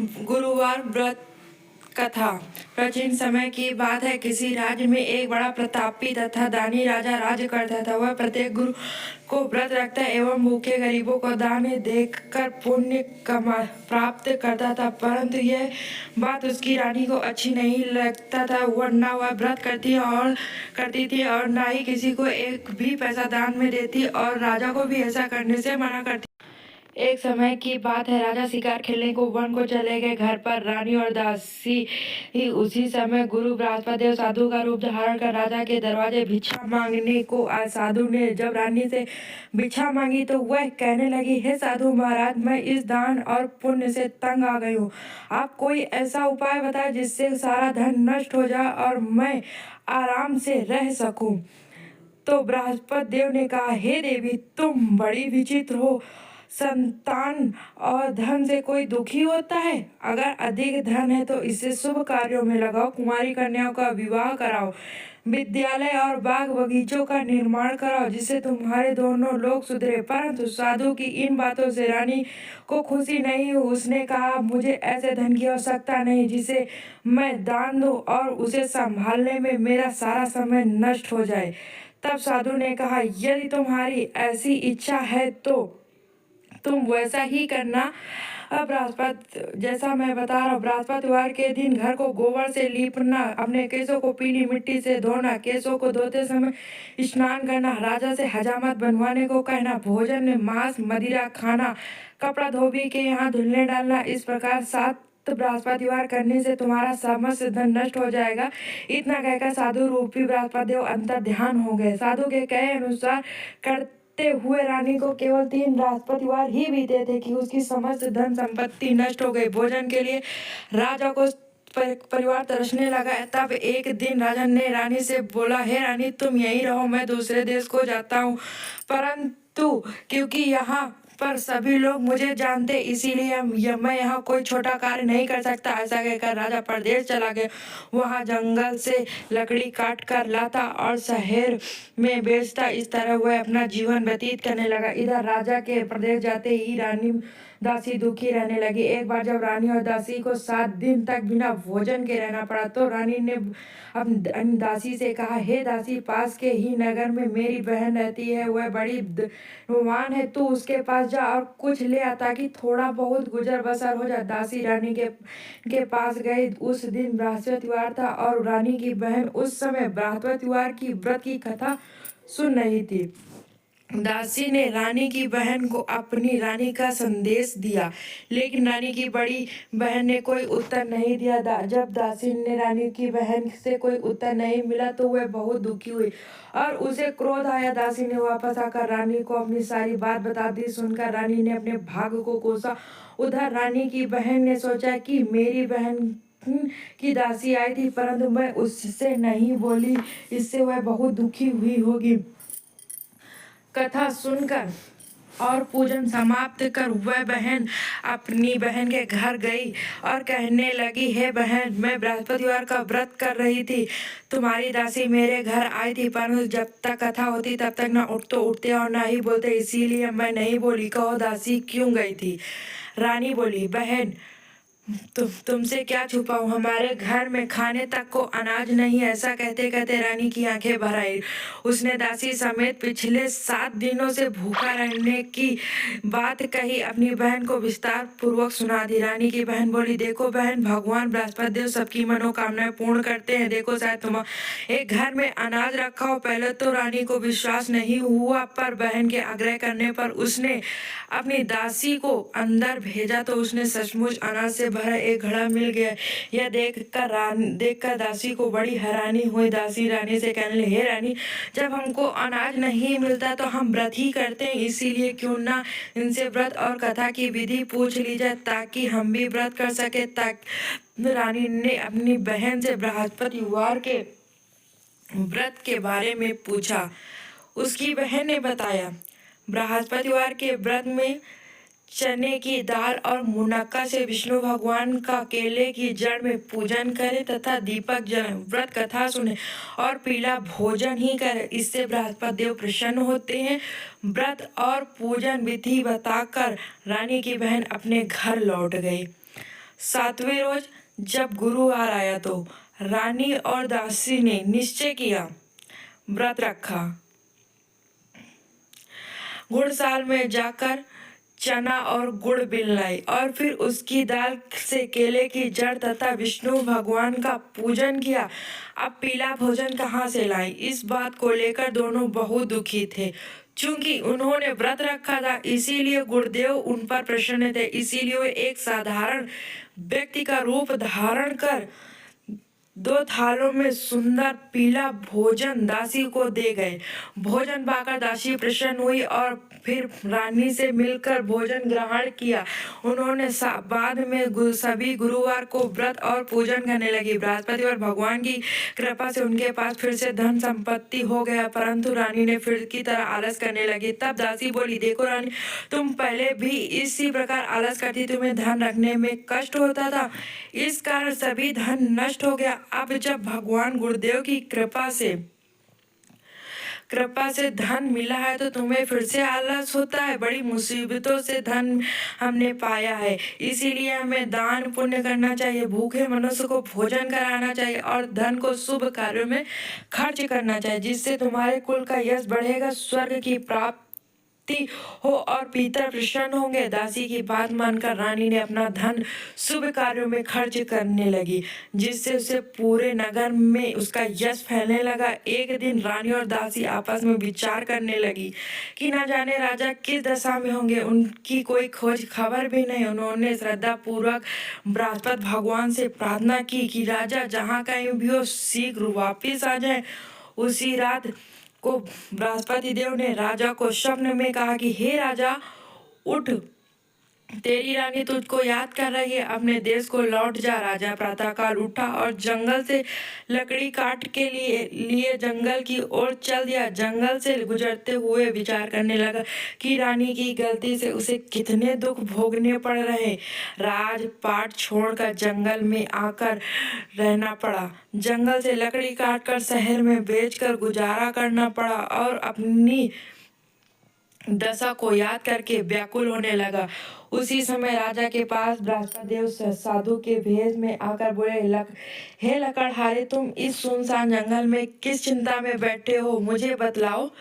गुरुवार व्रत कथा। प्राचीन समय की बात है। किसी राज्य में एक बड़ा प्रतापी तथा दानी राजा राज्य करता था। वह प्रत्येक गुरु को व्रत रखता एवं भूखे गरीबों को दान देकर पुण्य प्राप्त करता था, परंतु यह बात उसकी रानी को अच्छी नहीं लगता था। वह व्रत करती थी और न ही किसी को एक भी पैसा दान में देती और राजा को भी ऐसा करने से मना करती। एक समय की बात है। राजा शिकार खेलने को वन को चले गए। घर पर रानी और दासी ही। उसी समय गुरु बृहस्पति साधु का रूप धारण कर राजा के दरवाजे भिक्षा मांगने को आए। साधु ने जब रानी से भिक्षा मांगी तो वह कहने लगी, हे साधु महाराज, मैं इस दान और पुण्य से तंग आ गई हूँ। आप कोई ऐसा उपाय बताएं जिससे सारा धन नष्ट हो जाए और मैं आराम से रह सकूं। तो बृहस्पति देव ने कहा, हे देवी, तुम बड़ी विचित्र हो। संतान और धन से कोई दुखी होता है? अगर अधिक धन है तो इसे शुभ कार्यों में लगाओ। कुमारी कन्याओं का विवाह कराओ। विद्यालय और बाग बगीचों का निर्माण कराओ, जिससे तुम्हारे दोनों लोग सुधरे। परंतु साधु की इन बातों से रानी को खुशी नहीं हुई। उसने कहा, मुझे ऐसे धन की आवश्यकता नहीं जिसे मैं दान दूं और उसे संभालने में मेरा सारा समय नष्ट हो जाए। तब साधु ने कहा, यदि तुम्हारी ऐसी इच्छा है तो तुम वैसा ही करना। अब बृहस्पति, जैसा मैं बता रहा हूँ, बृहस्पतिवार के दिन घर को गोबर से लीपना, अपने केसों को पीली मिट्टी से धोना, केसों को धोते समय स्नान करना, राजा से हजामत बनवाने को कहना, भोजन में मांस मदिरा खाना, कपड़ा धोबी के यहाँ धुलने डालना। इस प्रकार 7 बृहस्पतिवार करने से तुम्हारा समस्त धन नष्ट हो जाएगा। इतना कहकर साधु रूपी बृहस्पति देव अंतर ध्यान हो गए। साधु के कहे अनुसार करते हुए रानी को केवल 3 बृहस्पतिवार ही बीते थे कि उसकी समस्त धन संपत्ति नष्ट हो गई। भोजन के लिए राजा को परिवार तरसने लगा। तब एक दिन राजा ने रानी से बोला, हे रानी, तुम यहीं रहो, मैं दूसरे देश को जाता हूँ। परंतु क्योंकि यहाँ पर सभी लोग मुझे जानते, इसीलिए मैं यहाँ कोई छोटा कार्य नहीं कर सकता। ऐसा कहकर राजा परदेश चला गया। वहाँ जंगल से लकड़ी काट कर लाता और शहर में बेचता। इस तरह वह अपना जीवन व्यतीत करने लगा। इधर राजा के प्रदेश जाते ही रानी दासी दुखी रहने लगी। एक बार जब रानी और दासी को 7 दिन तक बिना भोजन के रहना पड़ा तो रानी ने अपनी दासी से कहा, हे दासी, पास के ही नगर में मेरी बहन रहती है, वह बड़ी धनवान है, तू उसके पास जा और कुछ ले आ ताकि थोड़ा बहुत गुजर बसर हो जाए। दासी रानी के पास गई। उस दिन बृहस्पतिवार था और रानी की बहन उस समय बृहस्पतिवार की व्रत की कथा सुन रही थी। दासी ने रानी की बहन को अपनी रानी का संदेश दिया, लेकिन रानी की बड़ी बहन ने कोई उत्तर नहीं दिया। जब दासी ने रानी की बहन से कोई उत्तर नहीं मिला तो वह बहुत दुखी हुई और उसे क्रोध आया। दासी ने वापस आकर रानी को अपनी सारी बात बता दी। सुनकर रानी ने अपने भाग्य को कोसा। उधर रानी की बहन ने सोचा कि मेरी बहन की दासी आई थी, परंतु मैं उससे नहीं बोली, इससे वह बहुत दुखी हुई होगी। कथा सुनकर और पूजन समाप्त कर वह बहन अपनी बहन के घर गई और कहने लगी, हे बहन, मैं बृहस्पतिवार का व्रत कर रही थी। तुम्हारी दासी मेरे घर आई थी, परंतु जब तक कथा होती तब तक न उठते और न ही बोलते, इसीलिए मैं नहीं बोली। कहो दासी क्यों गई थी? रानी बोली, बहन, तुमसे क्या छुपाऊं, हमारे घर में खाने तक को अनाज नहीं। ऐसा कहते कहते रानी की आंखें भर आई। उसने दासी समेत पिछले 7 दिनों से भूखा रहने की बात कही, अपनी बहन को विस्तार पूर्वक सुना दी। रानी की बहन बोली, देखो बहन, भगवान बृहस्पति देव सबकी मनोकामनाएं पूर्ण करते हैं। देखो, शायद तुम एक घर में अनाज रखा हो। पहले तो रानी को विश्वास नहीं हुआ, पर बहन के आग्रह करने पर उसने अपनी दासी को अंदर भेजा तो उसने सचमुच अनाज से भरा एक घड़ा मिल गया। यह देखकर दासी को बड़ी हैरानी हुई। दासी रानी से कहने लगी, हे रानी, जब हमको अनाज नहीं मिलता तो हम व्रत ही करते हैं, इसीलिए क्यों ना इनसे व्रत और कथा की विधि पूछ ली जाए ताकि हम भी व्रत कर सके। रानी ने अपनी बहन से बृहस्पतिवार के व्रत के बारे में पूछा। उसकी बहन ने बताया, बृहस्पतिवार के व्रत में चने की दाल और मुनक्का से विष्णु भगवान का केले की जड़ में पूजन करें तथा दीपक जलाएं, व्रत कथा सुने और पीला भोजन ही करें, इससे बृहस्पति देव प्रसन्न होते हैं। व्रत और पूजन विधि बताकर रानी की बहन अपने घर लौट गई। सातवें रोज जब गुरुवार आया तो रानी और दासी ने निश्चय किया, व्रत रखा। गुड़साल में जाकर चना और गुड़ बिन लाई और फिर उसकी दाल से केले की जड़ तथा विष्णु भगवान का पूजन किया। अब पीला भोजन कहाँ से लाई? इस बात को लेकर दोनों बहुत दुखी थे। चूंकि उन्होंने व्रत रखा था, इसीलिए गुरुदेव उन पर प्रसन्न थे। इसीलिए वे एक साधारण व्यक्ति का रूप धारण कर 2 थालों में सुंदर पीला भोजन दासी को दे गए। भोजन पाकर दासी प्रसन्न हुई और फिर रानी से मिलकर भोजन ग्रहण किया। उन्होंने बाद में सभी गुरुवार को व्रत और पूजन करने लगी। बृहस्पति और भगवान की कृपा से उनके पास फिर से धन संपत्ति हो गया, परंतु रानी ने फिर की तरह आलस करने लगी। तब दासी बोली, देखो रानी, तुम पहले भी इसी प्रकार आलस करती, तुम्हें धन रखने में कष्ट होता था, इस कारण सभी धन नष्ट हो गया। अब जब भगवान गुरुदेव की कृपा से धन मिला है तो तुम्हें फिर से आलस होता है। बड़ी मुसीबतों से धन हमने पाया है, इसीलिए हमें दान पुण्य करना चाहिए, भूखे मनुष्य को भोजन कराना चाहिए और धन को शुभ कार्यों में खर्च करना चाहिए, जिससे तुम्हारे कुल का यश बढ़ेगा, स्वर्ग की प्राप्ति हो और पितर प्रसन्न होंगे। दासी की बात मानकर रानी ने अपना धन शुभ कार्यों में खर्च करने लगी, जिससे उसे पूरे नगर में उसका यश फैलने लगा। एक दिन रानी और दासी आपस में विचार करने लगी कि न जाने राजा किस दशा में होंगे, उनकी कोई खोज खबर भी नहीं। उन्होंने श्रद्धा पूर्वक बृहस्पति भगवान से प्रार्थना की कि राजा जहाँ कहीं भी हो शीघ्र वापिस आ जाए। उसी रात को बृहस्पति देव ने राजा को स्वप्न में कहा कि हे राजा, उठ, तेरी रानी तुझको याद कर रही है, अपने देश को लौट जा। राजा प्रातःकाल उठा और जंगल से लकड़ी काट के लिए जंगल की ओर चल दिया। जंगल से गुजरते हुए विचार करने लगा कि रानी की गलती से उसे कितने दुख भोगने पड़ रहे। राजपाट छोड़कर जंगल में आकर रहना पड़ा। जंगल से लकड़ी काटकर शहर में बेचकर गुजारा करना पड़ा और अपनी दशा को याद करके व्याकुल होने लगा। उसी समय राजा के पास बृहस्पति देव साधु के भेष में आकर बोले, हे लकड़हारे, तुम इस सुनसान जंगल में किस चिंता में बैठे हो, मुझे बतलाओ।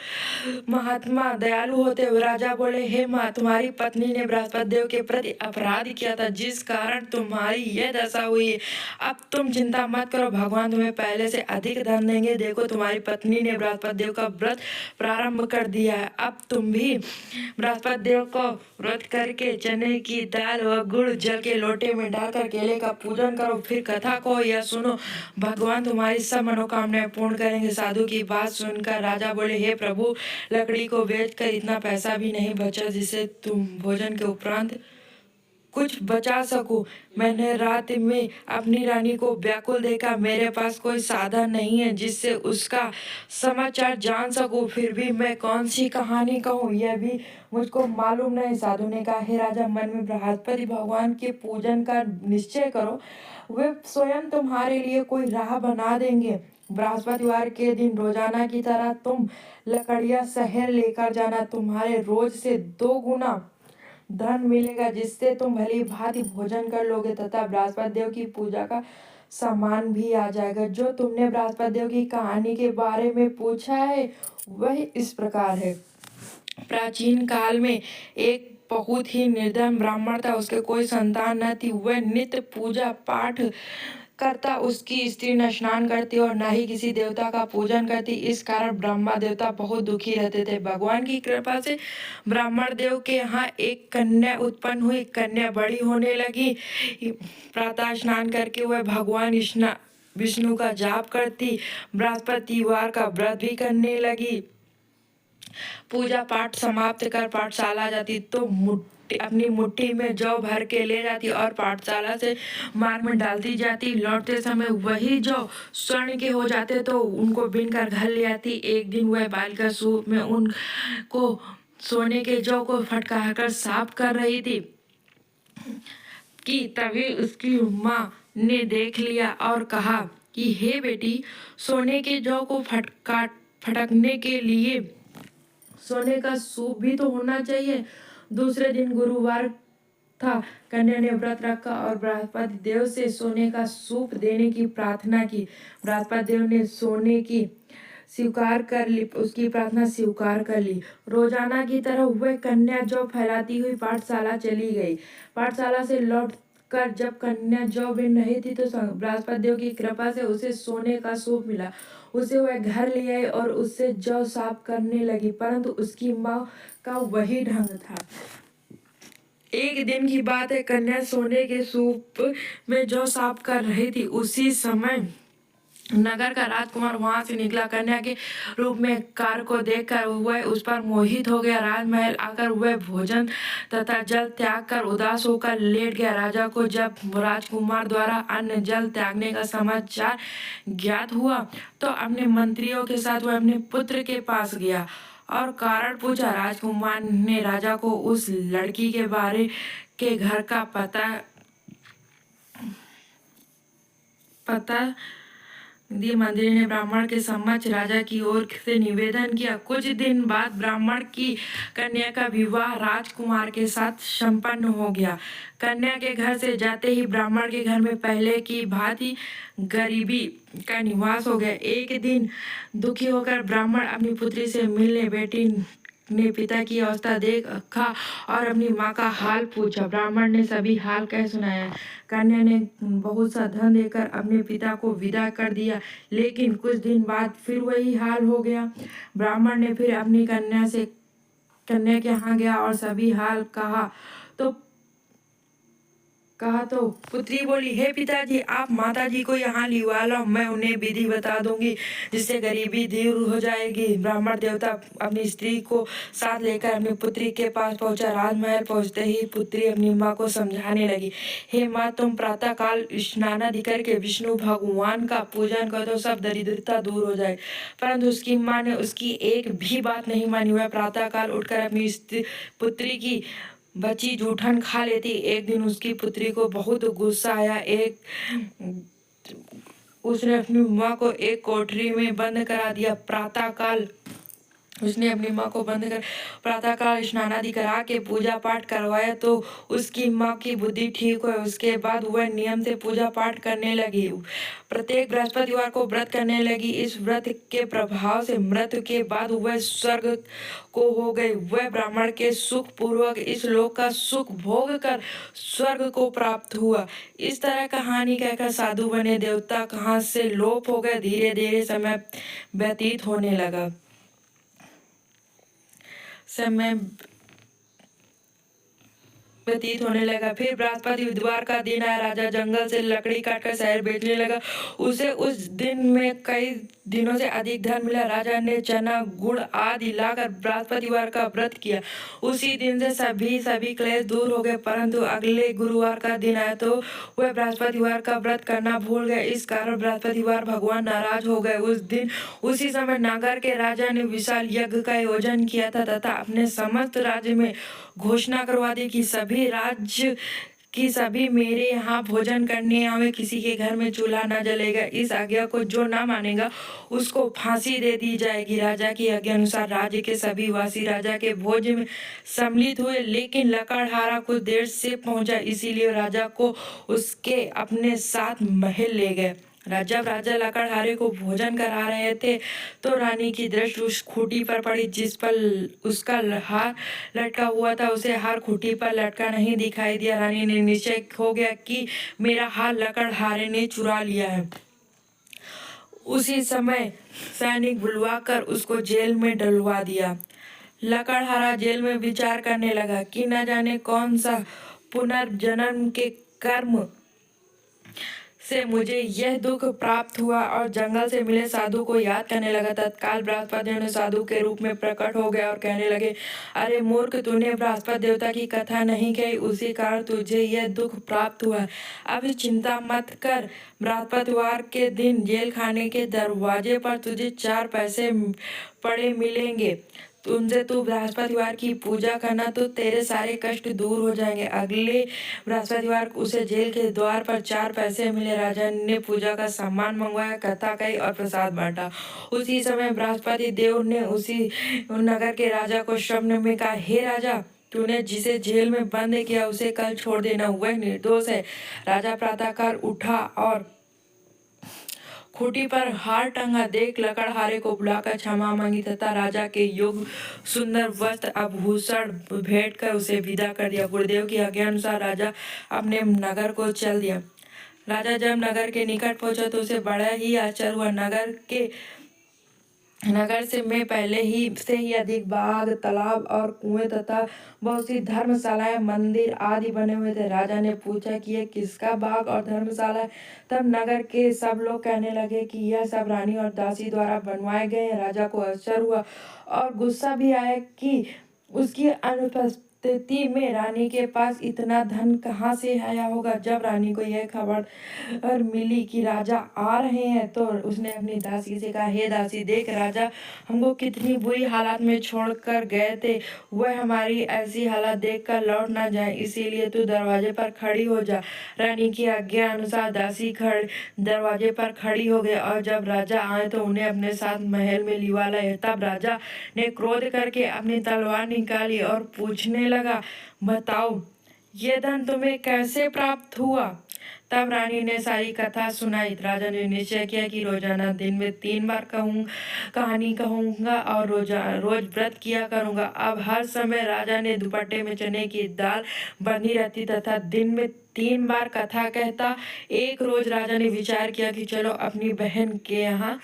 महात्मा दयालु होते हुए राजा बोले, हे माँ, तुम्हारी पत्नी ने बृहस्पति देव के प्रति अपराध किया था, जिस कारण तुम्हारी यह दशा हुई है। अब तुम चिंता मत करो, भगवान तुम्हें पहले से अधिक धन देंगे। देखो, तुम्हारी पत्नी ने बृहस्पति देव का व्रत प्रारंभ कर दिया है। अब तुम भी बृहस्पति देव को व्रत करके चने की दाल व गुड़ जल के लोटे में डालकर केले का पूजन करो, फिर कथा को या सुनो, भगवान तुम्हारी सब मनोकामनाएं पूर्ण करेंगे। साधु की बात सुनकर राजा बोले, हे प्रभु, लकड़ी को बेचकर इतना पैसा भी नहीं बचा जिससे तुम भोजन के उपरांत कुछ बचा सकूं। मैंने रात में अपनी रानी को व्याकुल देखा, मेरे पास कोई साधन नहीं है जिससे उसका समाचार जान सकूं, फिर भी मैं कौन सी कहानी कहूँ यह भी मुझको मालूम नहीं। साधु ने कहा, हे राजा, मन में बृहस्पति भगवान के पूजन का निश्चय करो, वे स्वयं तुम्हारे लिए कोई राह बना देंगे। बृहस्पतिवार के दिन रोजाना की तरह तुम लकड़ियां शहर लेकर जाना, तुम्हारे रोज से 2 गुना धन मिलेगा, जिससे तुम भली भांति भोजन कर लोगे तथा बृहस्पति देव की पूजा का सामान भी आ जाएगा। जो तुमने बृहस्पति देव की कहानी के बारे में पूछा है वह इस प्रकार है। प्राचीन काल में एक बहुत ही निर्धन ब्राह्मण था, उसके कोई संतान न थी। वह नित्य पूजा पाठ करता, उसकी स्त्री न स्नान करती और न ही किसी देवता का पूजन करती। इस कारण ब्रह्मा देवता बहुत दुखी रहते थे। भगवान की कृपा से ब्राह्मण देव के यहाँ एक कन्या उत्पन्न हुई। कन्या बड़ी होने लगी। प्रातः स्नान करके वह भगवान विष्णु का जाप करती, बृहस्पतिवार का व्रत भी करने लगी। पूजा पाठ समाप्त कर पाठशाला जाती तो अपनी मुट्ठी में जौ भर के ले जाती और पाठशाला से मार्ग में डालती जाती। लौटते समय वही जौ स्वर्ण के हो जाते तो उनको बीन कर घर ले आती। एक दिन वह बालिका सूप में उनको सोने के जौ को फटकार कर साफ कर रही थी कि तभी उसकी माँ ने देख लिया और कहा कि हे बेटी, सोने के जौ को फटकने के लिए सोने का सूप भी तो होना चाहिए। दूसरे दिन गुरुवार था। कन्या ने व्रत रखा और बृहस्पति देव से सोने का सूप देने की प्रार्थना की। बृहस्पति देव ने सोने की स्वीकार कर ली, उसकी प्रार्थना स्वीकार कर ली। रोजाना की तरह वह कन्या जौ फैलाती हुई पाठशाला चली गई। पाठशाला से लौट कर जब कन्या जौ बिन रही थी तो बृहस्पति देव की कृपा से उसे सोने का सूप मिला। उसे वह घर ले आई और उससे जौ साफ करने लगी, परंतु उसकी माँ का वही ढंग था। एक दिन की बात है, कन्या सोने के सूप में जौ साफ कर रही थी। उसी समय नगर का राजकुमार वहां से निकला। कन्या के रूप में कार को देखकर वह उस पर मोहित हो गया। राजमहल आकर वह भोजन तथा जल त्याग कर उदास होकर लेट गया। राजा को जब राजकुमार द्वारा अन्न जल त्यागने का समाचार ज्ञात हुआ तो अपने मंत्रियों के साथ वह अपने पुत्र के पास गया और कारण पूछा। राजकुमार ने राजा को उस लड़की के बारे के घर का पता दी। मंत्री ने ब्राह्मण के समक्ष राजा की ओर से निवेदन किया। कुछ दिन बाद ब्राह्मण की कन्या का विवाह राजकुमार के साथ संपन्न हो गया। कन्या के घर से जाते ही ब्राह्मण के घर में पहले की भांति गरीबी का निवास हो गया। एक दिन दुखी होकर ब्राह्मण अपनी पुत्री से मिलने बेटी ने पिता की अवस्था देखा और अपनी माँ का हाल पूछा। ब्राह्मण ने सभी हाल कह सुनाया। कन्या ने बहुत सा धन देकर अपने पिता को विदा कर दिया, लेकिन कुछ दिन बाद फिर वही हाल हो गया। ब्राह्मण ने फिर अपनी कन्या के यहाँ गया और सभी हाल कहा तो पुत्री बोली, हे पिताजी, आप माताजी को यहाँ लिवा लो, मैं उन्हें विधि बता दूंगी जिससे गरीबी दूर हो जाएगी। ब्राह्मण देवता अपनी स्त्री को साथ लेकर अपनी पुत्री के पास पहुंचा। राजमहल पहुंचते ही पुत्री अपनी माँ को समझाने लगी, हे माँ, तुम प्रातः काल स्नानादि करके विष्णु भगवान का पूजन करो तो सब दरिद्रता दूर हो जाए। परंतु उसकी माँ ने उसकी एक भी बात नहीं मानी। वह प्रातः काल उठकर अपनी पुत्री की बची जूठन खा लेती। एक दिन उसकी पुत्री को बहुत गुस्सा आया। उसने अपनी माँ को एक कोठरी में बंद करा दिया। उसने अपनी माँ को बंद कर प्रातःकाल स्नानादि करा के पूजा पाठ करवाया तो उसकी माँ की बुद्धि ठीक हुई। उसके बाद वह नियम से पूजा पाठ करने लगी। प्रत्येक बृहस्पतिवार को व्रत करने लगी। इस व्रत के प्रभाव से मृत्यु के बाद वह स्वर्ग को हो गई। वह ब्राह्मण के सुख पूर्वक इस लोक का सुख भोग कर स्वर्ग को प्राप्त हुआ। इस तरह कहानी कहकर साधु बने। देवता कहाँ से लोप हो गए। धीरे धीरे समय व्यतीत होने लगा। फिर बृहस्पतिवार का दिन आया। राजा जंगल से लकड़ी काटकर शहर बेचने लगा। उसे उस दिन में कई दिनों से अधिक धन मिला। राजा ने चना गुड़ आदि लाकर बृहस्पतिवार का व्रत किया। उसी दिन से सभी क्लेश दूर हो गए। परंतु अगले गुरुवार का दिन आया तो वह बृहस्पतिवार का व्रत करना भूल गए। इस कारण बृहस्पतिवार भगवान नाराज हो गए। उसी समय नगर के राजा ने विशाल यज्ञ का आयोजन किया था तथा अपने समस्त राज्य में घोषणा करवा दी कि सभी मेरे यहाँ भोजन करने आवे। किसी के घर में चूल्हा न जलेगा। इस आज्ञा को जो न मानेगा उसको फांसी दे दी जाएगी। राजा की आज्ञा अनुसार राज्य के सभी वासी राजा के भोज में सम्मिलित हुए, लेकिन लकड़हारा कुछ देर से पहुंचा, इसीलिए राजा को उसके अपने साथ महल ले गए। जब राजा लकड़हारे को भोजन करा रहे थे तो रानी की दृष्टि उस खूंटी पर पड़ी जिस पर उसका हार लटका हुआ था। उसे हार खूंटी पर लटका नहीं दिखाई दिया। रानी ने निश्चय हो गया कि मेरा हार लकड़हारे ने चुरा लिया है। उसी समय सैनिक बुलवाकर उसको जेल में डलवा दिया। लकड़हारा जेल में विचार करने लगा कि न जाने कौन सा पुनर्जन्म के कर्म से मुझे यह दुख प्राप्त हुआ और जंगल से मिले साधु को याद करने लगा। तत्काल बृहस्पति ने साधु के रूप में प्रकट हो गया और कहने लगे, अरे मूर्ख, तूने बृहस्पति देवता की कथा नहीं कही, उसी कारण तुझे यह दुख प्राप्त हुआ। अब चिंता मत कर। बृहस्पतिवार के दिन जेल खाने के दरवाजे पर तुझे 4 पैसे पड़े मिलेंगे। तुमसे तू बृहस्पतिवार की पूजा करना तो तेरे सारे कष्ट दूर हो जाएंगे। अगले बृहस्पतिवार उसे जेल के द्वार पर 4 पैसे मिले। राजा ने पूजा का सामान मंगवाया, कथा कही और प्रसाद बांटा। उसी समय बृहस्पति देव ने उसी नगर के राजा को स्वप्न में कहा, हे राजा, तूने जिसे जेल में बंद किया उसे कल छोड़ देना, वह निर्दोष है। राजा प्रातःकाल उठा और खूंटी पर हार टंगा देख लकड़हारे को बुलाकर क्षमा मांगी तथा राजा के योग्य सुंदर वस्त्र आभूषण भेंट कर उसे विदा कर दिया। गुरुदेव की आज्ञा अनुसार राजा अपने नगर को चल दिया। राजा जब नगर के निकट पहुंचा तो उसे बड़ा ही आश्चर्य हुआ। नगर से में पहले ही से ही अधिक बाग, तालाब और कुएं तथा बहुत सी धर्मशालाएं, मंदिर आदि बने हुए थे। राजा ने पूछा कि यह किसका बाग और धर्मशाला है। तब नगर के सब लोग कहने लगे कि यह सब रानी और दासी द्वारा बनवाए गए हैं। राजा को आश्चर्य हुआ और गुस्सा भी आया कि उसकी अनुपस्थिति में रानी के पास इतना धन कहाँ से आया होगा। जब रानी को यह खबर मिली कि राजा आ रहे हैं तो उसने अपनी दासी से कहा, हे दासी, देख राजा हमको कितनी बुरी हालत में छोड़कर गए थे। वह हमारी ऐसी हालत देखकर लौट ना जाए, इसीलिए तू दरवाजे पर खड़ी हो जा। रानी की आज्ञा अनुसार दासी दरवाजे पर खड़ी हो गई और जब राजा आए तो उन्हें अपने साथ महल में लिवा लाए। तब राजा ने क्रोध करके अपनी तलवार निकाली और पूछने लगा, बताओ ये धन तुम्हें कैसे प्राप्त हुआ। तब रानी ने सारी कथा सुनाई। राजा ने निश्चय किया कि रोजाना दिन में 3 बार कहानी कहूंगा और रोज व्रत किया करूंगा। अब हर समय राजा ने दुपट्टे में चने की दाल बनी रहती तथा दिन में 3 बार कथा कहता। एक रोज राजा ने विचार किया कि चलो अपनी बहन के यहाँ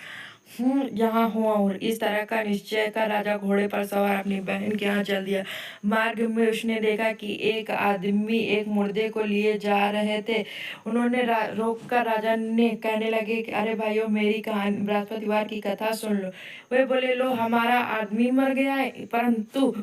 हुआ। और इस तरह का निश्चय कर राजा घोड़े पर सवार अपनी बहन के यहाँ चल दिया। मार्ग में उसने देखा कि एक आदमी एक मुर्दे को लिए जा रहे थे। उन्होंने रोककर राजा ने कहने लगे कि अरे भाइयों, मेरी कहानी बृहस्पतिवार की कथा सुन लो। वे बोले, लो हमारा आदमी मर गया है, परंतु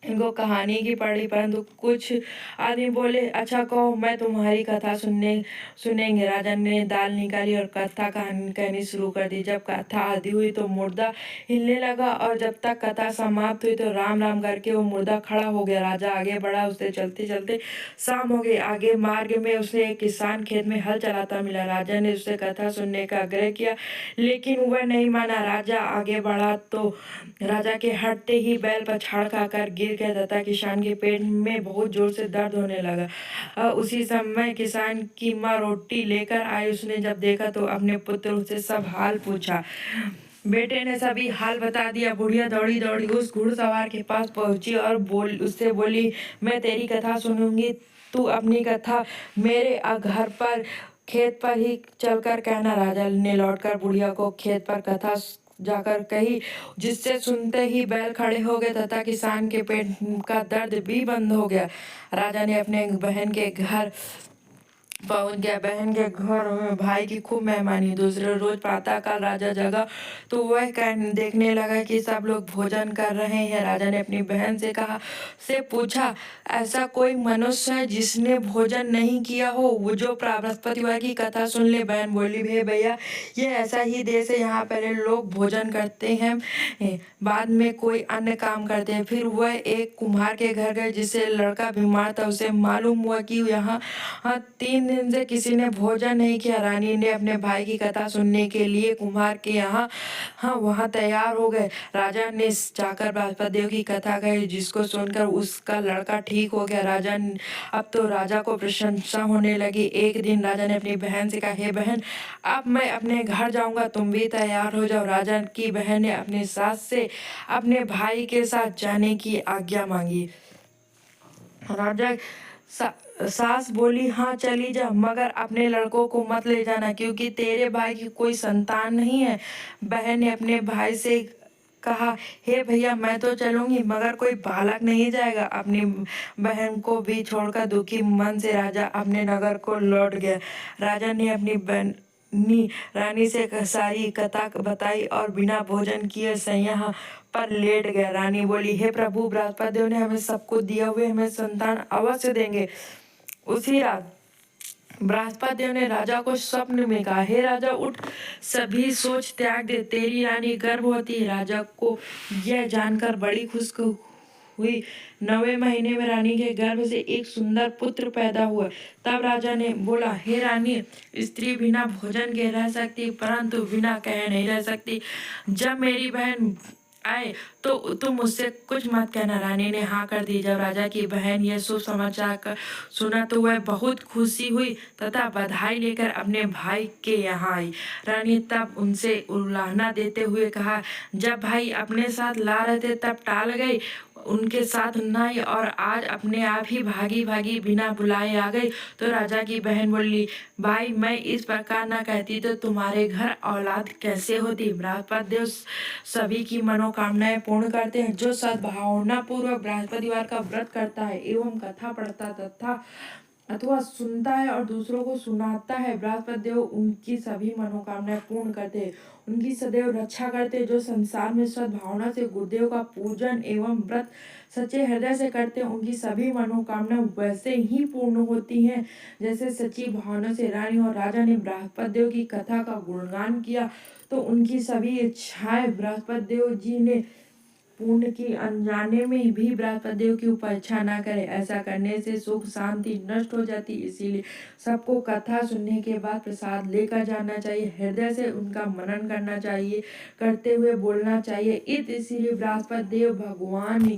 इनको कहानी की पड़ी। परंतु कुछ आदमी बोले, अच्छा कहो, मैं तुम्हारी कथा सुनेंगे। राजा ने दाल निकाली और कथा कहनी शुरू कर दी। जब कथा आधी हुई तो मुर्दा हिलने लगा और जब तक कथा समाप्त हुई तो राम राम करके वो मुर्दा खड़ा हो गया। राजा आगे बढ़ा, उससे चलते चलते शाम हो गई। आगे मार्ग में उसे एक किसान खेत में हल चलाता मिला। राजा ने उससे कथा सुनने का आग्रह किया, लेकिन वह नहीं माना। राजा आगे बढ़ा तो राजा के हटते ही बैल पछाड़ खाकर गिर गया तथा किसान के पेट में बहुत जोर से दर्द होने लगा। उसी समय किसान की माँ रोटी लेकर आई। उसने जब देखा तो अपने पुत्र से सब हाल पूछा। बेटे ने सभी हाल बता दिया। बुढ़िया दौड़ी दौड़ी उस घुड़सवार के पास पहुंची और उससे बोली, मैं तेरी कथा सुनूंगी, तू अपनी कथा मेरे घर पर खेत पर ही चलकर कहना। राजा ने लौटकर बुढ़िया को खेत पर कथा जाकर कही, जिससे सुनते ही बैल खड़े हो गए तथा किसान के पेट का दर्द भी बंद हो गया। राजा ने अपने बहन के घर पहुंच गया। बहन के घर में भाई की खूब मेहमानी। दूसरे रोज प्रातःकाल राजा जगा तो वह देखने लगा कि सब लोग भोजन कर रहे हैं। राजा ने अपनी बहन से पूछा, ऐसा कोई मनुष्य है जिसने भोजन नहीं किया हो, वो जो बृहस्पतिवार की कथा सुन ले। बहन बोली, हे भैया, ये ऐसा ही देश है, यहाँ पहले लोग भोजन करते हैं, बाद में कोई अन्य काम करते हैं। फिर वह एक कुम्हार के घर गए जिससे लड़का बीमार था। उसे मालूम हुआ कि यहाँ 3 दिन से किसी ने भोजन नहीं किया। रानी ने अपने भाई की कथा सुनने के लिए कुम्हार के यहाँ वहाँ तैयार हो गए। राजा ने जाकर बृहस्पति देव की कथा कही, जिसको सुनकर उसका लड़का ठीक हो गया। अब तो राजा को प्रशंसा होने लगी। एक दिन राजा ने अपनी बहन से कहा, हे बहन, अब मैं अपने घर जाऊंगा, तुम भी तैयार हो जाओ। राजा की बहन ने अपनी सास से अपने भाई के साथ जाने की आज्ञा मांगी। राजा सास बोली, हाँ चली जा, मगर अपने लड़कों को मत ले जाना, क्योंकि तेरे भाई की कोई संतान नहीं है। बहन ने अपने भाई से कहा, हे भैया, मैं तो चलूंगी, मगर कोई बालक नहीं जाएगा। अपनी बहन को भी छोड़कर दुखी मन से राजा अपने नगर को लौट गया। राजा ने अपनी रानी से सारी कथा बताई और बिना भोजन किए सैया पर लेट गया। रानी बोली, हे प्रभु, बृहस्पति देव ने हमें सबको दिया हुए हमें संतान अवश्य देंगे। उसी रात बृहस्पति देव ने राजा को स्वप्न में कहा, हे राजा, उठ, सभी सोच त्याग दे, तेरी रानी गर्भवती है। राजा को यह जानकर बड़ी खुशी हुई। 9वें महीने में रानी के गर्भ से एक सुंदर पुत्र पैदा हुआ। तब राजा ने बोला, हे रानी, स्त्री बिना भोजन के रह सकती, परंतु बिना कहे नहीं रह सकती। जब मेरी बहन आए तो तुम मुझसे कुछ मत कहना। रानी ने हाँ कर दी। जब राजा की बहन यह शुभ समाचार सुना तो वह बहुत खुशी हुई तथा बधाई लेकर अपने भाई के यहाँ आई। रानी तब उनसे उलाहना देते हुए कहा, जब भाई अपने साथ ला रहे थे तब टाल गई, उनके साथ नहीं, और आज अपने आप ही भागी भागी बिना बुलाए आ गई। तो राजा की बहन बोली, भाई मैं इस प्रकार न कहती तो तुम्हारे घर औलाद कैसे होती। बृहस्पति देव सभी की मनोकामनाएं पूर्ण करते हैं। जो सद्भावना पूर्वक बृहस्पतिवार का व्रत करता है एवं कथा पढ़ता तथा अथवा सुनता है और दूसरों को सुनाता है, बृहस्पति देव उनकी सभी मनोकामनाएं पूर्ण करते हैं, उनकी सदैव रक्षा करते हैं। जो संसार में सद्भावना से गुरुदेव का पूजन एवं व्रत सच्चे हृदय से करते हैं, उनकी सभी मनोकामनाएं वैसे ही पूर्ण होती हैं जैसे सच्ची भावना से। रानी और राजा ने बृहस्पति देव की कथा का गुणगान किया तो उनकी सभी इच्छाएं बृहस्पति देव जी ने पूर्ण की। अनजाने में भी बृहस्पति देव की उपेक्षा न करें, ऐसा करने से सुख शांति नष्ट हो जाती। इसीलिए सबको कथा सुनने के बाद प्रसाद लेकर जाना चाहिए, हृदय से उनका मनन करना चाहिए, करते हुए बोलना चाहिए, इसीलिए बृहस्पति देव भगवान की